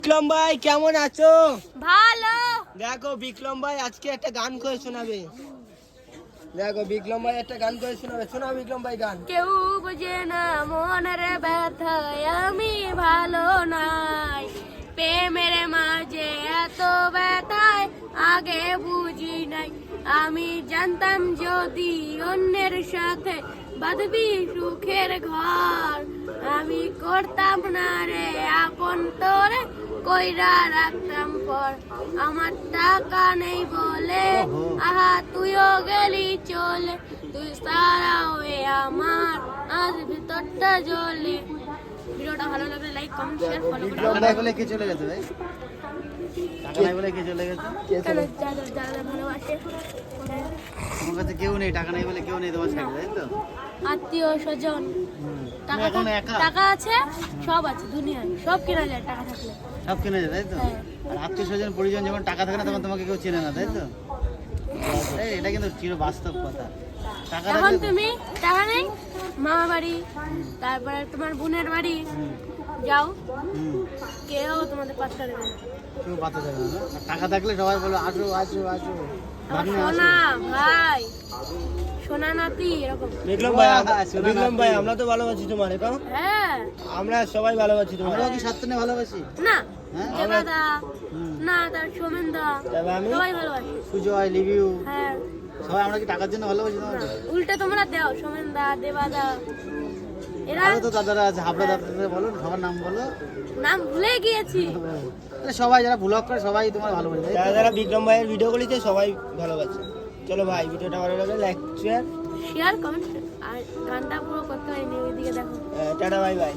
বিক্রম ভাই কেমন আছো? ভালো। দেখো বিক্রম ভাই আজকে একটা গান করে শোনাবে। দেখো বিক্রম ভাই একটা গান করে শোনাবে। শোনাও বিক্রম ভাই গান। কেউ বুঝে না মনের ব্যথায় আমি ভালো নাই, প্রেমের মাঝে এত ব্যথায় আগে বুঝি নাই। আমি জানতাম যদি অন্যের সাথে বাঁধবি সুখের ঘর, আমি করতাম না রে আপন তোরে কইরা রাখতাম পর। আমার টাকা নেই বলে আহা তুইও গেলি চলে, তুই সারা হয়ে আমার আজ ভিতরটা জ্বলে। ভিডিওটা ভালো লাগলে লাইক কমেন্ট শেয়ার ফলো করুন। টাকা নাই বলে কে চলে গেছে ভাই? টাকা নাই বলে কে চলে গেছে? যারা ভালোবাসে তোমার কাছে কেউ নেই, টাকা নাই বলে কেউ নেই তোমার সাথে, তাই তো? আত্মীয় স্বজন টাকা এখন একা? টাকা আছে, সব আছে দুনিয়ায়, সব কেনা যায় টাকা থাকলে। সব কিনে যায়, তাই তো? হ্যাঁ। আর আত্মীয় স্বজন পরিজন যখন টাকা থাকে না তখন তোমাকে কেউ চেনে না, তাই তো? এই, এটা কিন্তু চির বাস্তব কথা। টাকা এখন থাকলে তুমি টাকা নেই, মামা বাড়ি তারপরে তোমার বোনের বাড়ি যাও, কেউ তোমাদের পাত্তা দেবে না। কেউ পাতা যাবে না, না? আর টাকা থাকলে সবাই বলো আসো আসো আসো, আমার ভাগ্নে আসো। সোনা ভাই, সোনা নাতি এরকম। বিক্রম ভাই শোনা বিক্রম না ভাই তুই। আমরা তো ভালোবাসি তোমারে তো। হ্যাঁ আমরা সবাই ভালোবাসি তোমারে। আমরাও কি স্বার্থ নিয়ে ভালোবাসি? না হ্যাঁ? দেবাদা হুম। না, তার সোমেনদা তবে আমি সবাই ভালোবাসে। সুজয়, লিভ ইউ, হ্যাঁ, সবাই আমরা কি টাকার জন্য ভালোবাসি তোমাকে? উল্টে তোমরা দাও, সোমেনদা দেবাদা এরা আরো তো দাদারা আছে, হাবড়া দাদাদের বলো, সবার নাম বলো। নাম ভুলে গিয়েছি। আরে সবাই যারা ব্লগ করে সবাই তোমার ভালোবাসে, তাই তো? যারা যারা বিক্রম ভাইয়ের ভিডিও গুলিতে সবাই ভালোবাসে। চলো ভাই ভিডিওটা ভালো লাগলে লাইক শেয়ার শেয়ার কমেন্ট আর গানটা পুরো করতে হয়নি, ওইদিকে দেখো। Tata bye bye.